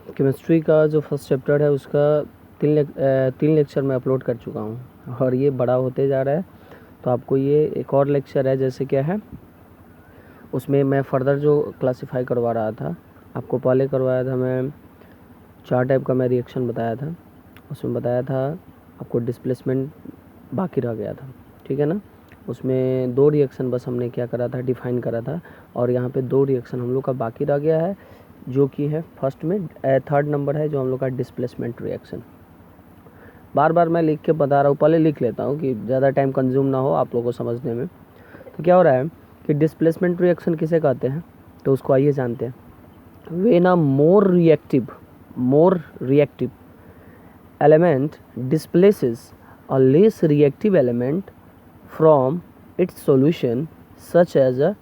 Chemistry का जो first chapter है उसका 3 लेक्चर मैं अपलोड कर चुका हूँ और ये बड़ा होते जा रहा है। तो आपको ये एक और लेक्चर है, जैसे क्या है उसमें मैं फर्दर जो क्लासीफाई करवा रहा था, आपको पहले करवाया था मैं 4 टाइप का मैं रिएक्शन बताया था। उसमें बताया था आपको डिस्प्लेसमेंट बाकी रह गया था, ठीक है ना। उसमें 2 रिएक्शन बस हमने क्या करा था, डिफाइन करा था। और यहाँ पे 2 रिएक्शन हम लोग का बाकी रह गया है, जो कि है फर्स्ट में 3rd नंबर है जो हम लोग का डिस्प्लेसमेंट रिएक्शन। बार बार मैं लिख के बता रहा हूँ, पहले लिख लेता हूँ कि ज़्यादा टाइम कंज्यूम ना हो आप लोगों को समझने में। तो क्या हो रहा है कि डिस्प्लेसमेंट रिएक्शन किसे कहते हैं, तो उसको आइए जानते हैं। When a more reactive element displaces a less reactive element from its solution such as a,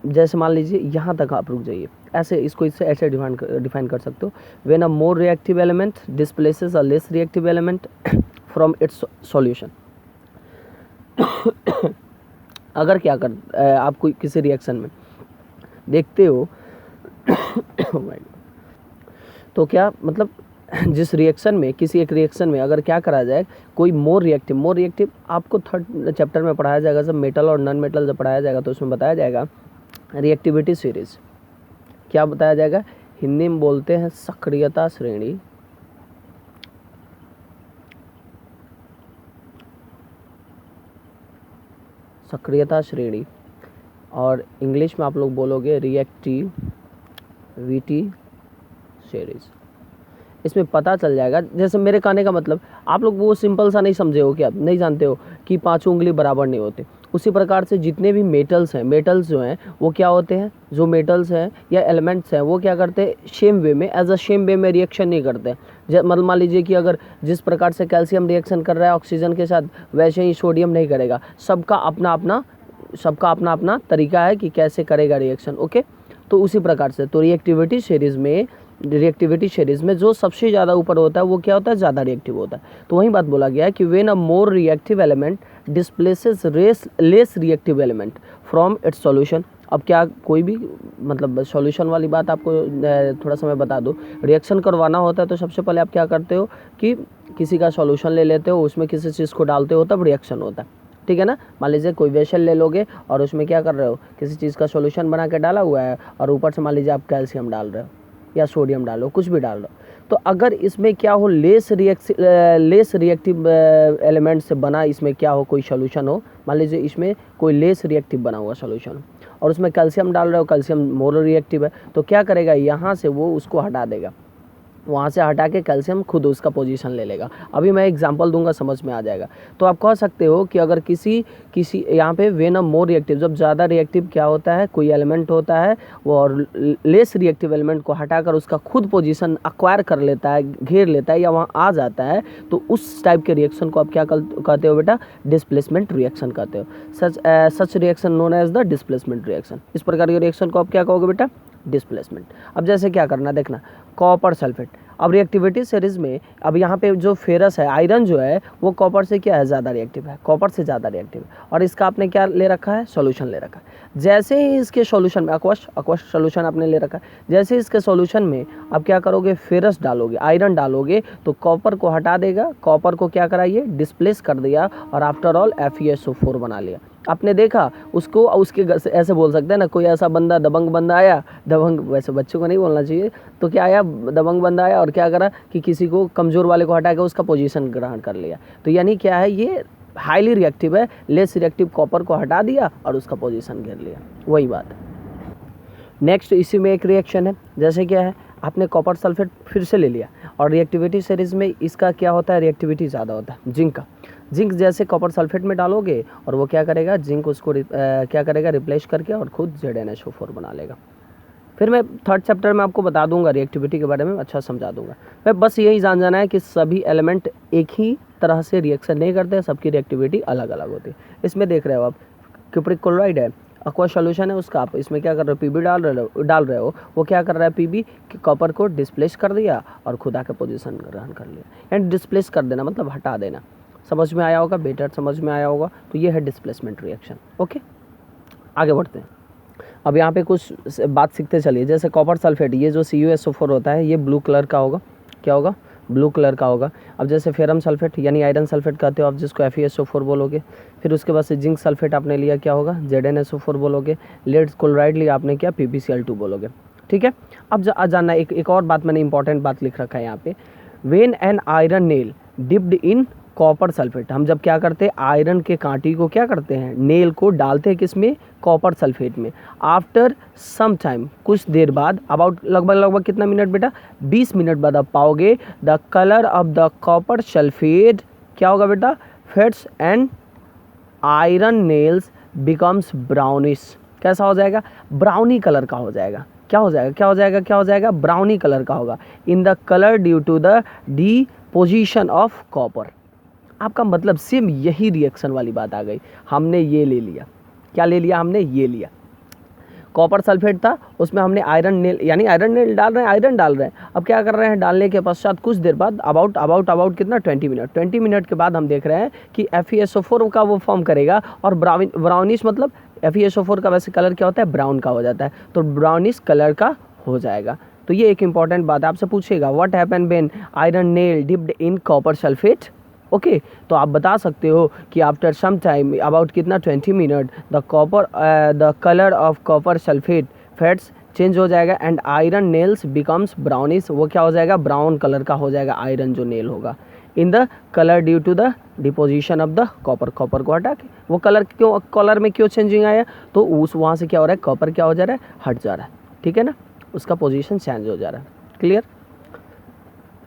जैसे मान लीजिए यहाँ तक आप रुक जाइए, ऐसे इसको इससे ऐसे डिफाइन कर सकते हो। When a more reactive element displaces a less reactive element from its solution. अगर क्या कर आप कोई किसी रिएक्शन में देखते हो तो क्या मतलब जिस रिएक्शन में, किसी एक रिएक्शन में अगर क्या करा जाए, कोई मोर रिएक्टिव आपको 3rd चैप्टर में पढ़ाया जाएगा, जब मेटल और नॉन मेटल जब पढ़ाया जाएगा तो उसमें बताया जाएगा रिएक्टिविटी सीरीज। क्या बताया जाएगा, हिंदी में बोलते हैं सक्रियता श्रेणी। सक्रियता श्रेणी, और इंग्लिश में आप लोग बोलोगे रिएक्टिविटी सीरीज। इसमें पता चल जाएगा, जैसे मेरे कहने का मतलब आप लोग वो सिंपल सा नहीं समझे हो, क्या नहीं जानते हो कि 5 उंगली बराबर नहीं होते। उसी प्रकार से जितने भी मेटल्स जो हैं वो क्या होते हैं, जो मेटल्स हैं या एलिमेंट्स हैं वो क्या करते हैं, सेम वे में सेम वे में रिएक्शन नहीं करते। मतलब मान लीजिए कि अगर जिस प्रकार से कैल्शियम रिएक्शन कर रहा है ऑक्सीजन के साथ, वैसे ही सोडियम नहीं करेगा। सबका अपना अपना तरीका है कि कैसे करेगा रिएक्शन, ओके। तो उसी प्रकार से तो रिएक्टिविटी सीरीज में जो सबसे ज़्यादा ऊपर होता है वो क्या होता है, ज़्यादा रिएक्टिव होता है। तो वही बात बोला गया है कि when a more reactive element displaces less reactive element from its solution. अब क्या कोई भी मतलब सॉल्यूशन वाली बात आपको थोड़ा सा मैं बता दूं, रिएक्शन करवाना होता है तो सबसे पहले आप क्या करते हो कि किसी का सॉल्यूशन ले लेते हो, उसमें किसी चीज़ को डालते हो, तब रिएक्शन होता है, ठीक है ना। मान लीजिए कोई वेसल ले लोगे और उसमें क्या कर रहे हो, किसी चीज़ का सॉल्यूशन बना के डाला हुआ है और ऊपर से मान लीजिए आप कैल्शियम डाल रहे हो या सोडियम डालो, कुछ भी डाल दो। तो अगर इसमें क्या हो, लेस रिएक्टिव एलिमेंट से बना इसमें क्या हो, कोई सॉल्यूशन हो, मान लीजिए इसमें कोई लेस रिएक्टिव बना हुआ सॉल्यूशन और उसमें कैल्शियम डाल रहे हो, कैल्शियम मोर रिएक्टिव है, तो क्या करेगा, यहाँ से वो उसको हटा देगा, वहाँ से हटा के कैल्शियम खुद उसका पोजीशन ले लेगा। अभी मैं एग्जांपल दूंगा, समझ में आ जाएगा। तो आप कह सकते हो कि अगर किसी यहाँ पे व्हेन अ मोर रिएक्टिव, जब ज़्यादा रिएक्टिव क्या होता है, कोई एलिमेंट होता है वो और लेस रिएक्टिव एलिमेंट को हटाकर उसका खुद पोजीशन अक्वायर कर लेता है, घेर लेता है या वहाँ आ जाता है, तो उस टाइप के रिएक्शन को आप क्या कहते हो बेटा, डिस्प्लेसमेंट रिएक्शन कहते हो। Such reaction known as the displacement reaction. इस प्रकार के रिएक्शन को आप क्या कहोगे बेटा, डिस्प्लेसमेंट। अब जैसे क्या करना देखना, कॉपर सल्फेट। अब रिएक्टिविटी सीरीज में अब यहाँ पे जो फेरस है, आयरन जो है वो कॉपर से क्या है, ज़्यादा रिएक्टिव है, कॉपर से ज़्यादा रिएक्टिव है, और इसका आपने क्या ले रखा है, सॉल्यूशन ले रखा है। जैसे ही इसके सॉल्यूशन में aqueous सॉल्यूशन आपने ले रखा है, जैसे ही इसके सॉल्यूशन में आप क्या करोगे, फेरस डालोगे, आयरन डालोगे, तो कॉपर को हटा देगा, कॉपर को क्या कराइए, डिस्प्लेस कर दिया, और आफ्टर ऑल FeSO4 बना लिया। आपने देखा उसको, उसके ऐसे बोल सकते हैं ना, कोई ऐसा बंदा दबंग बंदा आया, दबंग वैसे बच्चों को नहीं बोलना चाहिए, तो क्या आया, दबंग बंदा आया और क्या करा कि किसी को कमज़ोर वाले को हटा के उसका पोजीशन ग्रहण कर लिया। तो यानी क्या है, ये हाईली रिएक्टिव है, लेस रिएक्टिव कॉपर को हटा दिया और उसका पोजीशन घेर लिया, वही बात है। नेक्स्ट इसी में एक रिएक्शन है, जैसे क्या है, आपने कॉपर सल्फेट फिर से ले लिया और रिएक्टिविटी सीरीज में इसका क्या होता है, रिएक्टिविटी ज़्यादा होता है जिंक का। जिंक जैसे कॉपर सल्फेट में डालोगे और वो क्या करेगा, जिंक उसको क्या करेगा, रिप्लेस करके और खुद ZnHO4 बना लेगा। फिर मैं 3rd चैप्टर में आपको बता दूंगा रिएक्टिविटी के बारे में, अच्छा समझा दूंगा। मैं बस यही जाना है कि सभी एलिमेंट एक ही तरह से रिएक्शन नहीं करते, सबकी रिएक्टिविटी अलग अलग होती है। इसमें देख रहे हो आप, क्यूप्रिक क्लोराइड है, aqueous सॉल्यूशन है उसका, आप इसमें क्या कर रहे हो, PB डाल रहे हो, वो क्या कर रहा है, PB कॉपर को डिस्प्लेस कर दिया और खुद आके पोजीशन ग्रहण कर लिया। एंड डिस्प्लेस कर देना मतलब हटा देना, समझ में आया होगा, बेटर समझ में आया होगा। तो ये है डिस्प्लेसमेंट रिएक्शन, ओके। आगे बढ़ते हैं। अब यहाँ पे कुछ बात सीखते चलिए। जैसे कॉपर सल्फेट, ये जो CuSO4 होता है ये ब्लू कलर का होगा, क्या होगा, ब्लू कलर का होगा। अब जैसे फेरम सल्फेट यानी आयरन सल्फेट कहते हो आप, जिसको FeSO4 बोलोगे। फिर उसके बाद से जिंक सल्फेट आपने लिया, क्या होगा, ZnSO4 बोलोगे। लेड क्लोराइड लिया आपने, क्या, PbCl2 बोलोगे। ठीक है। अब जानना एक और बात, मैंने इंपॉर्टेंट बात लिख रखा है यहाँ पे, when an iron nail dipped in copper sulphate, हम जब क्या करते हैं, आयरन के कांटी को क्या करते हैं, नेल को डालते हैं किस में, कॉपर सल्फेट में। आफ्टर सम टाइम, कुछ देर बाद, अबाउट लगभग कितना मिनट बेटा, 20 मिनट बाद आप पाओगे the colour of the copper sulphate, क्या होगा बेटा, fades and iron nails becomes brownish. कैसा हो जाएगा, ब्राउनी कलर का हो जाएगा। क्या हो जाएगा, क्या हो जाएगा, क्या हो जाएगा, ब्राउनी कलर का होगा। In the colour due to the deposition of copper. आपका मतलब सेम यही रिएक्शन वाली बात आ गई। हमने ये ले लिया, क्या ले लिया, हमने ये लिया, कॉपर सल्फेट था, उसमें हमने आयरन नेल, यानी आयरन नेल डाल रहे हैं, आयरन डाल रहे हैं। अब क्या कर रहे हैं, डालने के पश्चात कुछ देर बाद, अबाउट कितना, 20 मिनट के बाद हम देख रहे हैं कि FeSO4 का वो फॉर्म करेगा और ब्राउनिश, मतलब FeSO4 का वैसे कलर क्या होता है, ब्राउन का हो जाता है, तो ब्राउनिश कलर का हो जाएगा। तो ये एक इंपॉर्टेंट बात है, आपसे पूछेगा what happen when iron nail dipped in copper sulphate. Okay, तो आप बता सकते हो कि आफ्टर सम टाइम, अबाउट कितना, 20 minute, the colour of copper sulphate fades, change हो जाएगा, and iron nails becomes brownish, वो क्या हो जाएगा, ब्राउन कलर का हो जाएगा आयरन जो नेल होगा। In the colour due to the deposition of the copper, copper को हटा के वो कलर में क्यों चेंजिंग आया, तो उस वहाँ से क्या हो रहा है, कॉपर क्या हो जा रहा है, हट जा रहा है। ठीक है ना, उसका पोजीशन चेंज हो जा रहा है। क्लियर।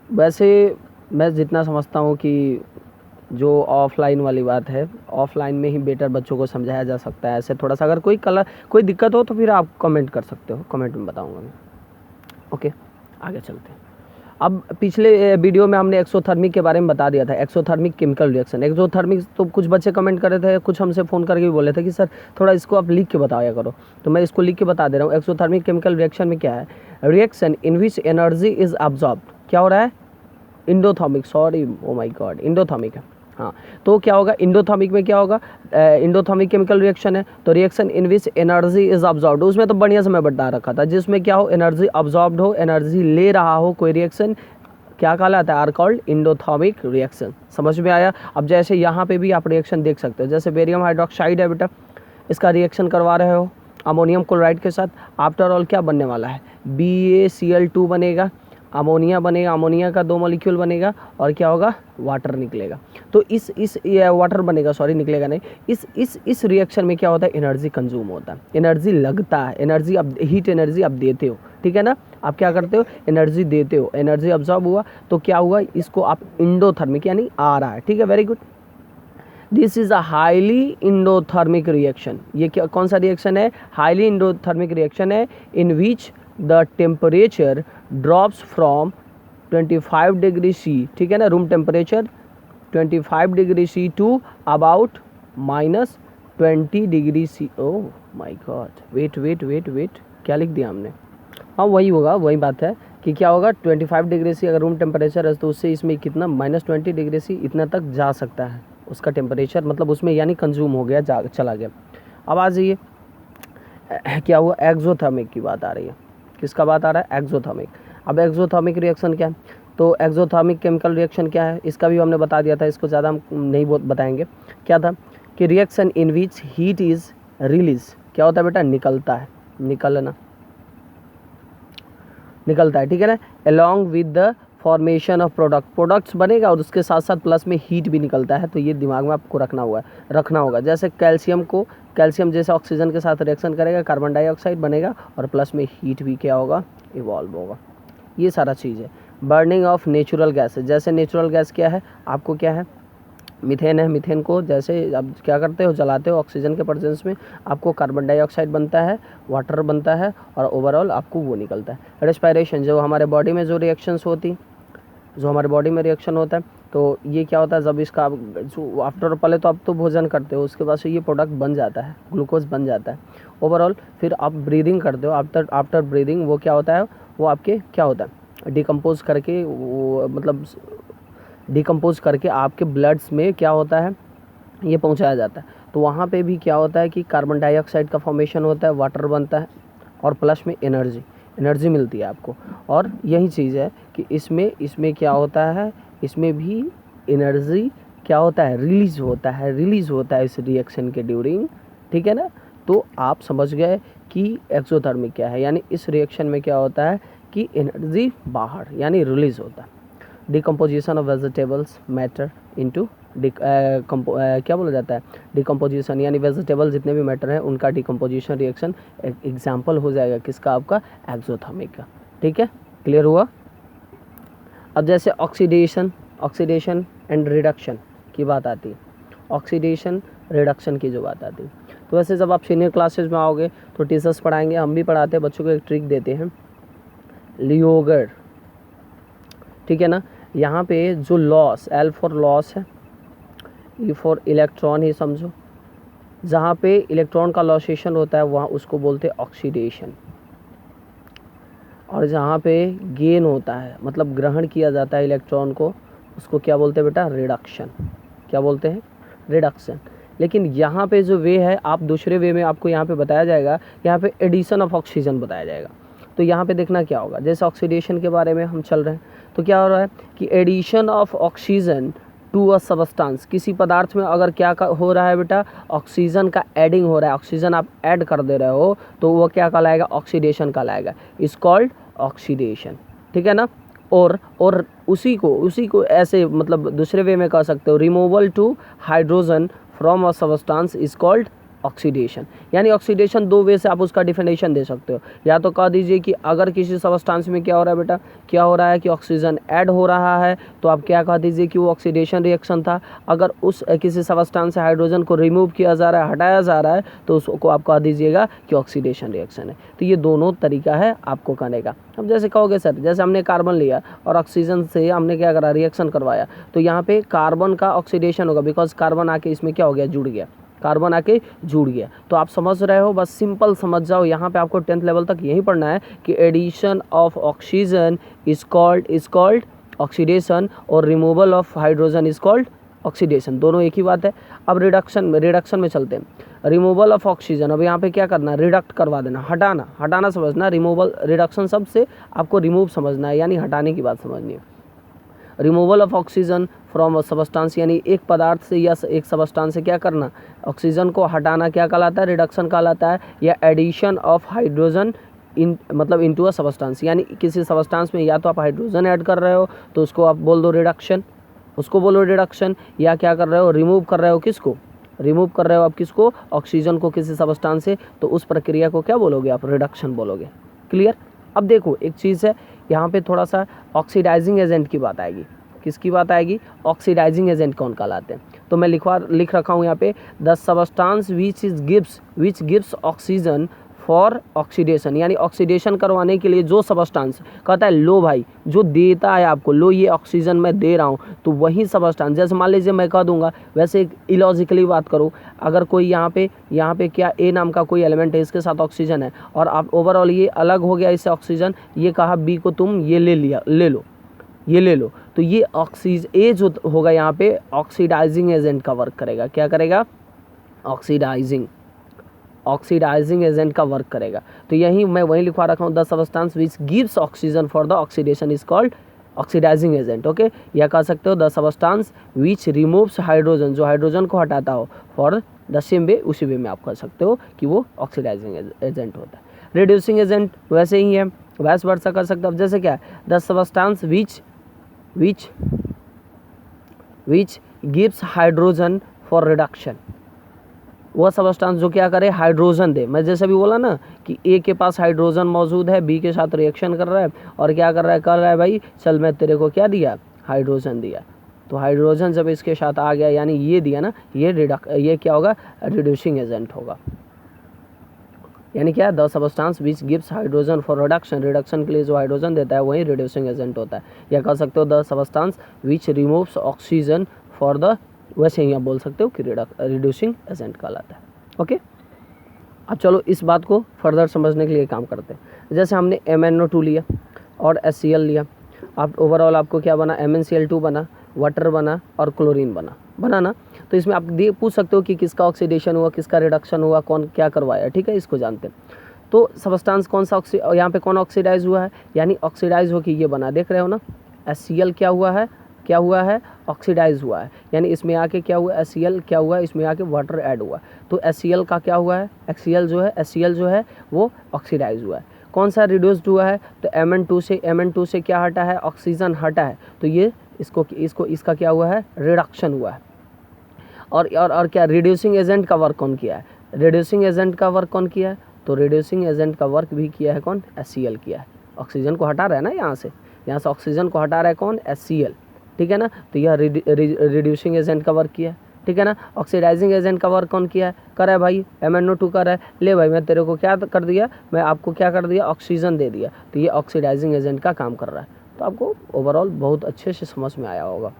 वैसे मैं जितना समझता हूँ कि जो ऑफलाइन वाली बात है, ऑफलाइन में ही बेटर बच्चों को समझाया जा सकता है। ऐसे थोड़ा सा अगर कोई दिक्कत हो तो फिर आप कमेंट कर सकते हो, कमेंट में बताऊंगा मैं। ओके, आगे चलते हैं। अब पिछले वीडियो में हमने एक्सोथर्मिक के बारे में बता दिया था, एक्सोथर्मिक केमिकल रिएक्शन। एक्सोथर्मिक तो कुछ बच्चे कमेंट कर रहे थे, कुछ हमसे फ़ोन करके भी बोले थे कि सर थोड़ा इसको आप लिख के बताया करो, तो मैं इसको लिख के बता दे रहा हूँ। एक्सोथर्मिक केमिकल रिएक्शन में क्या है, reaction in which energy is absorb, क्या हो रहा है, endothermic, sorry oh my God, endothermic है। हाँ, तो क्या होगा, इंडोथर्मिक में क्या होगा, इंडोथर्मिक केमिकल रिएक्शन है, तो reaction in which energy is absorbed, उसमें तो बढ़िया से मैं बता रखा था, जिसमें क्या हो, एनर्जी अब्जॉर्ब्ड हो, एनर्जी ले रहा हो कोई रिएक्शन, क्या कहलाता है, आर कॉल्ड इंडोथर्मिक रिएक्शन। समझ में आया। अब जैसे यहाँ पे भी आप रिएक्शन देख सकते हो, जैसे बेरियम हाइड्रोक्साइड है बेटा, इसका रिएक्शन करवा रहे हो अमोनियम क्लोराइड के साथ, आफ्टर ऑल क्या बनने वाला है, BaCl2 बनेगा, अमोनिया बनेगा, अमोनिया का 2 मॉलिक्यूल बनेगा और क्या होगा, वाटर निकलेगा। तो इस वाटर बनेगा, सॉरी निकलेगा नहीं, इस रिएक्शन में क्या होता है, एनर्जी कंज्यूम होता है, एनर्जी लगता है, एनर्जी अब हीट एनर्जी आप देते हो। ठीक है ना, आप क्या करते हो, एनर्जी देते हो, एनर्जी अब्जॉर्ब हुआ तो क्या हुआ, इसको आप इंडोथर्मिक यानी आ रहा है। ठीक है, very good. This is a highly endothermic reaction. ये क्या, कौन सा रिएक्शन है, हाईली इंडोथर्मिक रिएक्शन है, in which the temperature drops from 25 degree C, ठीक है ना, room temperature 25 degree C to about -20 degree C। Oh my God, wait, क्या लिख दिया हमने, हाँ वही होगा, वही बात है कि क्या होगा, 25 डिग्री C अगर रूम टेम्परेचर है तो उससे इसमें कितना, -20 डिग्री C इतना तक जा सकता है उसका टेम्परेचर, मतलब उसमें यानी कंज्यूम हो गया, चला गया। अब आ जाइए, क्या हुआ, एक्सोथर्मिक की बात आ रही है, किसका बात आ रहा है, एक्सोथर्मिक। अब एक्सोथर्मिक रिएक्शन क्या है, तो एक्सोथर्मिक केमिकल रिएक्शन क्या है, इसका भी हमने बता दिया था, इसको ज़्यादा हम नहीं बताएंगे। क्या था कि reaction in which heat is release, क्या होता है बेटा, निकलता है, निकलता है, ठीक है ना, along with the formation of products बनेगा और उसके साथ साथ प्लस में हीट भी निकलता है। तो ये दिमाग में आपको रखना होगा। जैसे कैल्शियम जैसे ऑक्सीजन के साथ रिएक्शन करेगा, कार्बन डाइऑक्साइड बनेगा और प्लस में हीट भी क्या होगा, इवॉल्व होगा। ये सारा चीज़ है। बर्निंग ऑफ नेचुरल गैस, जैसे नेचुरल गैस क्या है, आपको क्या है, मीथेन है। मीथेन को जैसे आप क्या करते हो, जलाते हो, ऑक्सीजन के प्रेजेंस में आपको कार्बन डाइऑक्साइड बनता है, वाटर बनता है और ओवरऑल आपको वो निकलता है। रेस्पिरेशन, जो हमारे बॉडी में जो रिएक्शंस होती, जो हमारे बॉडी में रिएक्शन होता है, तो ये क्या होता है, जब इसका जो आफ्टर, पहले तो आप तो भोजन करते हो, उसके बाद से ये प्रोडक्ट बन जाता है, ग्लूकोज बन जाता है ओवरऑल। फिर आप ब्रीदिंग करते हो, आफ्टर ब्रीदिंग वो क्या होता है, वो आपके क्या होता है, डिकम्पोज करके, वो मतलब डिकम्पोज करके आपके ब्लड्स में क्या होता है, ये पहुंचाया जाता है। तो वहाँ पे भी क्या होता है कि कार्बन डाइऑक्साइड का फॉर्मेशन होता है, वाटर बनता है, और प्लस में एनर्जी मिलती है आपको। और यही चीज़ है कि इसमें क्या होता है, इसमें भी एनर्जी क्या होता है, रिलीज़ होता है इस रिएक्शन के ड्यूरिंग, ठीक है ना। तो आप समझ गए कि एक्सोथर्मिक क्या है, यानी इस रिएक्शन में क्या होता है कि एनर्जी बाहर यानी रिलीज़ होता है। Decomposition of vegetables matter into क्या बोला जाता है, डिकम्पोजिशन, यानी वेजिटेबल जितने भी मैटर हैं उनका डिकम्पोजिशन रिएक्शन एग्जाम्पल हो जाएगा किसका, आपका एक्सोथर्मिक का। ठीक है, क्लियर हुआ। अब जैसे ऑक्सीडेशन एंड रिडक्शन की बात आती है, ऑक्सीडेशन रिडक्शन की जो बात आती है, तो वैसे जब आप सीनियर क्लासेज में आओगे तो टीचर्स पढ़ाएंगे, हम भी पढ़ाते हैं बच्चों को, एक ट्रिक देते हैं लियोगर, ठीक है ना। यहाँ पे जो लॉस, एल फॉर लॉस है, ई फॉर इलेक्ट्रॉन ही समझो, जहाँ पे इलेक्ट्रॉन का लॉसेशन होता है वहाँ उसको बोलते हैं ऑक्सीडेशन, और जहाँ पे गेन होता है मतलब ग्रहण किया जाता है इलेक्ट्रॉन को, उसको क्या बोलते हैं बेटा, रिडक्शन। क्या बोलते हैं, रिडक्शन। लेकिन यहाँ पे जो वे है, आप दूसरे वे में आपको यहाँ पे बताया जाएगा, यहाँ पे एडिशन ऑफ ऑक्सीजन बताया जाएगा। तो यहाँ पे देखना क्या होगा, जैसे ऑक्सीडेशन के बारे में हम चल रहे हैं, तो क्या हो रहा है कि addition of oxygen to a substance, किसी पदार्थ में अगर क्या हो रहा है बेटा, ऑक्सीजन का एडिंग हो रहा है, ऑक्सीजन आप ऐड कर दे रहे हो, तो वो क्या कहलाएगा, ऑक्सीडेशन कहलाएगा, इज कॉल्ड ऑक्सीडेशन, ठीक है ना। और उसी को ऐसे मतलब दूसरे वे में कह सकते हो, removal to hydrogen from a substance is called oxidation. यानी ऑक्सीडेशन दो वे से आप उसका डिफिनेशन दे सकते हो, या तो कह दीजिए कि अगर किसी सबस्टांस में क्या हो रहा है बेटा, क्या हो रहा है कि ऑक्सीजन ऐड हो रहा है, तो आप क्या कह दीजिए कि वो ऑक्सीडेशन रिएक्शन था। अगर उस किसी सबस्टांस से हाइड्रोजन को रिमूव किया जा रहा है, हटाया जा रहा है, तो उसको आप कह दीजिएगा कि ऑक्सीडेशन रिएक्शन है। तो ये दोनों तरीका है आपको कहने का। अब जैसे कहोगे सर, जैसे हमने कार्बन लिया और ऑक्सीजन से हमने क्या करा, रिएक्शन करवाया, तो यहाँ पे कार्बन का ऑक्सीडेशन होगा, बिकॉज कार्बन आके इसमें क्या हो गया, जुड़ गया, कार्बन आके जुड़ गया। तो आप समझ रहे हो, बस सिंपल समझ जाओ, यहाँ पे आपको 10th लेवल तक यही पढ़ना है कि addition of oxygen is called oxidation, और removal of hydrogen is called oxidation, दोनों एक ही बात है। अब रिडक्शन में चलते हैं, रिमूवल ऑफ ऑक्सीजन, अब यहाँ पे क्या करना है, रिडक्ट करवा देना, हटाना समझना, रिमूवल रिडक्शन शब्द से आपको रिमूव समझना है, यानी हटाने की बात समझनी है। Removal of oxygen from a substance, यानी एक पदार्थ से या एक सबस्टांस से क्या करना, ऑक्सीजन को हटाना, क्या कहलाता है, रिडक्शन कहलाता है। या एडिशन ऑफ हाइड्रोजन मतलब इनटू अ सबस्टांस, यानी किसी सबस्टांस में या तो आप हाइड्रोजन ऐड कर रहे हो तो उसको आप बोल दो रिडक्शन, या क्या कर रहे हो, रिमूव कर रहे हो आप किसको, ऑक्सीजन को किसी सबस्टांस से, तो उस प्रक्रिया को क्या बोलोगे आप, रिडक्शन बोलोगे। क्लियर। अब देखो एक चीज़ है, यहाँ पे थोड़ा सा ऑक्सीडाइजिंग एजेंट की बात आएगी। किसकी बात आएगी, ऑक्सीडाइजिंग एजेंट कौन कहलाते हैं। तो मैं लिख रखा हूँ यहाँ पे, the substance which gives oxygen for oxidation, यानी ऑक्सीडेशन करवाने के लिए जो सबस्टांस कहता है, लो भाई जो देता है आपको, लो ये ऑक्सीजन मैं दे रहा हूँ, तो वही सबस्टांस, जैसे मान लीजिए मैं कह दूंगा, वैसे एक इलॉजिकली बात करो, अगर कोई यहाँ पे क्या ए नाम का कोई एलिमेंट है, इसके साथ ऑक्सीजन है, और आप ओवरऑल ये अलग हो गया इससे ऑक्सीजन, ये कहा बी को तुम ये ले लो, तो ये ए जो होगा यहाँ पे ऑक्सीडाइजिंग एजेंट का वर्क करेगा। क्या करेगा, ऑक्सीडाइजिंग एजेंट का वर्क करेगा। तो यही मैं वही लिखवा रखा हूँ, the substance which gives oxygen for the oxidation is called oxidising agent. Okay, या कह सकते हो the substance which removes hydrogen, जो हाइड्रोजन को हटाता हो, फॉर द सेम वे, उसी वे में आप कह सकते हो कि वो ऑक्सीडाइजिंग एजेंट होता है। रिड्यूसिंग एजेंट वैसे ही है, वैस वर्षा कर सकते हो। अब जैसे क्या है, the substance which gives hydrogen for reduction, वह सबस्टांस जो क्या करे, हाइड्रोजन दे। मैं जैसे भी बोला ना कि ए के पास हाइड्रोजन मौजूद है, बी के साथ रिएक्शन कर रहा है, और क्या कर रहा है भाई, चल मैं तेरे को क्या दिया, हाइड्रोजन दिया। तो हाइड्रोजन जब इसके साथ आ गया, यानी ये दिया ना, ये क्या होगा, रिड्यूसिंग एजेंट होगा। यानी क्या, the substance which gives hydrogen for reduction के लिए जो हाइड्रोजन देता है वही रिड्यूसिंग एजेंट होता है। या कह सकते हो the substance which removes oxygen for the, वैसे ही आप बोल सकते हो कि रिड्यूसिंग एजेंट कहलाता है। ओके, अब चलो इस बात को फर्दर समझने के लिए काम करते हैं। जैसे हमने MnO2 लिया और HCl लिया, आप ओवरऑल आपको क्या बना, MnCl2 बना, वाटर बना और क्लोरीन बना ना। तो इसमें आप पूछ सकते हो कि किसका ऑक्सीडेशन हुआ, किसका रिडक्शन हुआ, कौन क्या करवाया, ठीक है, इसको जानते हैं। तो सबस्टांस कौन सा यहाँ पे कौन ऑक्सीडाइज हुआ है, यानी ऑक्सीडाइज होकर ये बना, देख रहे हो ना, HCl क्या हुआ है ऑक्सीडाइज हुआ है, यानी इसमें आके क्या हुआ, HCl क्या हुआ है, इसमें आके वाटर ऐड हुआ, तो HCl का क्या हुआ है, HCl जो है वो ऑक्सीडाइज हुआ है। कौन सा रिड्यूस्ड हुआ है, तो Mn2 से क्या हटा है, ऑक्सीजन हटा है, तो ये इसका क्या हुआ है, रिडक्शन हुआ है। और क्या रिड्यूसिंग एजेंट का वर्क कौन किया है, रिड्यूसिंग एजेंट का वर्क कौन किया है, तो रिड्यूसिंग एजेंट का वर्क भी किया है कौन, HCl किया है। ऑक्सीजन को हटा रहा है ना, यहाँ से ऑक्सीजन को हटा रहा है कौन, HCl, ठीक है ना, तो यह रिड्यूसिंग एजेंट का वर्क किया है, ठीक है ना। ऑक्सीडाइजिंग एजेंट का वर्क कौन किया है, कर है भाई MnO2 कर है, ले भाई मैं तेरे को क्या कर दिया, मैं आपको क्या कर दिया, ऑक्सीजन दे दिया, तो ये ऑक्सीडाइजिंग एजेंट का काम कर रहा है। तो आपको ओवरऑल बहुत अच्छे से समझ में आया होगा,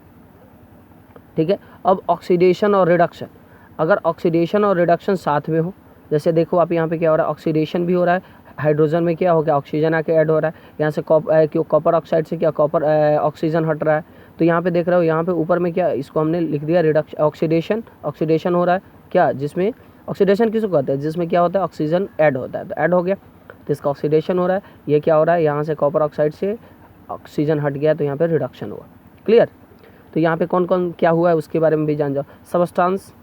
ठीक है। अब ऑक्सीडेशन और रिडक्शन, अगर ऑक्सीडेशन और रिडक्शन साथ में हो, जैसे देखो आप यहाँ पे क्या हो रहा है, ऑक्सीडेशन भी हो रहा है, हाइड्रोजन में क्या हो गया, ऑक्सीजन आके ऐड हो रहा है, यहाँ से कॉपर ऑक्साइड से क्या कॉपर ऑक्सीजन हट रहा है, तो यहाँ पे देख रहे हो, यहाँ पे ऊपर में क्या, इसको हमने लिख दिया रिडक्शन, ऑक्सीडेशन हो रहा है क्या, जिसमें ऑक्सीडेशन किसको कहते हैं, जिसमें क्या होता है, ऑक्सीजन ऐड होता है, तो ऐड हो गया, तो इसका ऑक्सीडेशन हो रहा है। ये क्या हो रहा है, यहाँ से कॉपर ऑक्साइड से ऑक्सीजन हट गया, तो यहाँ पे रिडक्शन हुआ, क्लियर। तो यहाँ पे कौन कौन क्या हुआ है उसके बारे में भी जान जाओ। सबस्टांस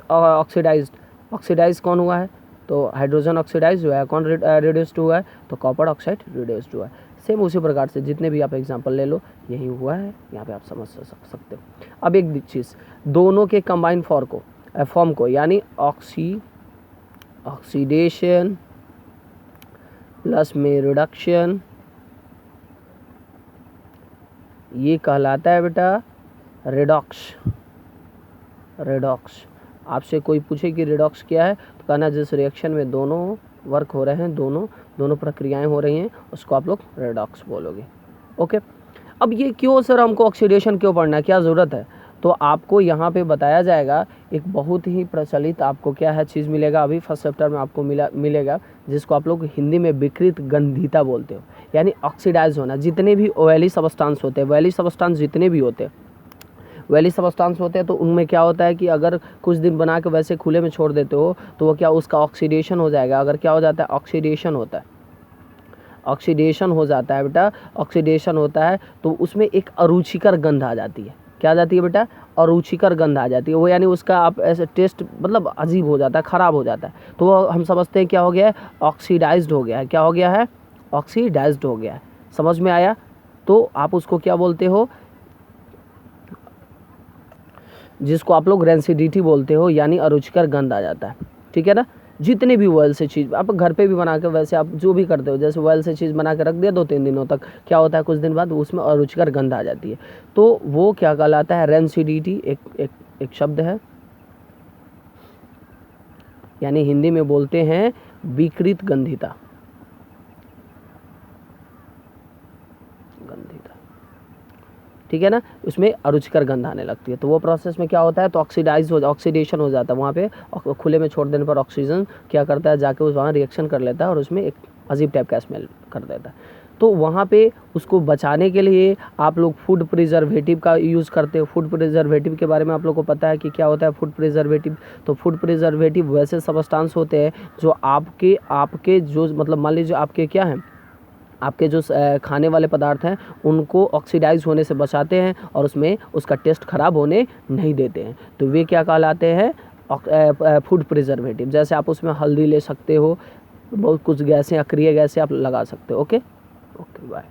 ऑक्सीडाइज कौन हुआ है, तो हाइड्रोजन ऑक्सीडाइज हुआ है, कौन रिड्यूस्ड हुआ है, तो कॉपर ऑक्साइड रिड्यूस्ड हुआ है। सेम उसी प्रकार से जितने भी आप एग्जांपल ले लो यही हुआ है, यहाँ पे आप समझ सकते हो। अब एक चीज़, दोनों के कंबाइन फॉर्म को यानी ऑक्सीडेशन प्लस में रिडक्शन, ये कहलाता है बेटा रेडॉक्स। आपसे कोई पूछे कि रेडॉक्स क्या है, तो कहना जिस रिएक्शन में दोनों वर्क हो रहे हैं, दोनों प्रक्रियाएं हो रही हैं, उसको आप लोग रेडॉक्स बोलोगे, ओके। अब ये क्यों सर हमको ऑक्सीडेशन क्यों पढ़ना है, क्या ज़रूरत है, तो आपको यहाँ पे बताया जाएगा। एक बहुत ही प्रचलित आपको क्या है चीज़ मिलेगा, अभी फर्स्ट चैप्टर में आपको मिलेगा, जिसको आप लोग हिंदी में विकृत गंधिता बोलते हो, यानी ऑक्सीडाइज होना। जितने भी ऑयली सबस्टांस होते हैं, वैली सबस्टांस जितने भी होते हैं, तो उनमें क्या होता है कि अगर कुछ दिन बना के वैसे खुले में छोड़ देते हो, तो वो क्या, उसका ऑक्सीडेशन हो जाएगा। अगर क्या हो जाता है, ऑक्सीडेशन हो जाता है बेटा, ऑक्सीडेशन होता है, तो उसमें एक अरुचिकर गंध आ जाती है। क्या आ जाती है बेटा, अरुचिकर गंध आ जाती है, वो यानी उसका आप ऐसे टेस्ट मतलब अजीब हो जाता है, ख़राब हो जाता है, तो वो हम समझते हैं क्या हो गया है, ऑक्सीडाइज्ड हो गया है। क्या हो गया है, ऑक्सीडाइज्ड हो गया है। समझ में आया, तो आप उसको क्या बोलते हो, जिसको आप लोग रेंसिडिटी बोलते हो, यानी अरुचिकर गंध आ जाता है, ठीक है ना। जितने भी ऑयल से चीज़ आप घर पे भी बना के, वैसे आप जो भी करते हो, जैसे ऑयल से चीज़ बना के रख दिया 2-3 दिनों तक, क्या होता है, कुछ दिन बाद उसमें अरुचिकर गंध आ जाती है, तो वो क्या कहलाता है, रेंसिडिटी। एक शब्द है, यानी हिंदी में बोलते हैं विकृत गंधिता, ठीक है ना। उसमें अरुचिकर गंध आने लगती है, तो वो प्रोसेस में क्या होता है, तो ऑक्सीडेशन हो जाता है वहाँ पे, खुले में छोड़ देने पर ऑक्सीजन क्या करता है, जाके वहाँ रिएक्शन कर लेता है और उसमें एक अजीब टाइप का स्मेल कर देता है। तो वहाँ पे उसको बचाने के लिए आप लोग फूड प्रिजर्वेटिव का यूज़ करते हो। फूड प्रिजर्वेटिव के बारे में आप लोग को पता है कि क्या होता है फूड प्रिजर्वेटिव। तो फूड प्रिजर्वेटिव वैसे सबस्टांस होते हैं जो आपके जो मतलब मान लीजिए आपके क्या हैं, आपके जो खाने वाले पदार्थ हैं उनको ऑक्सीडाइज होने से बचाते हैं और उसमें उसका टेस्ट ख़राब होने नहीं देते हैं, तो वे क्या कहलाते हैं, फूड प्रिजर्वेटिव। जैसे आप उसमें हल्दी ले सकते हो, बहुत कुछ गैसें, अक्रिय गैसें आप लगा सकते हो। Okay bye.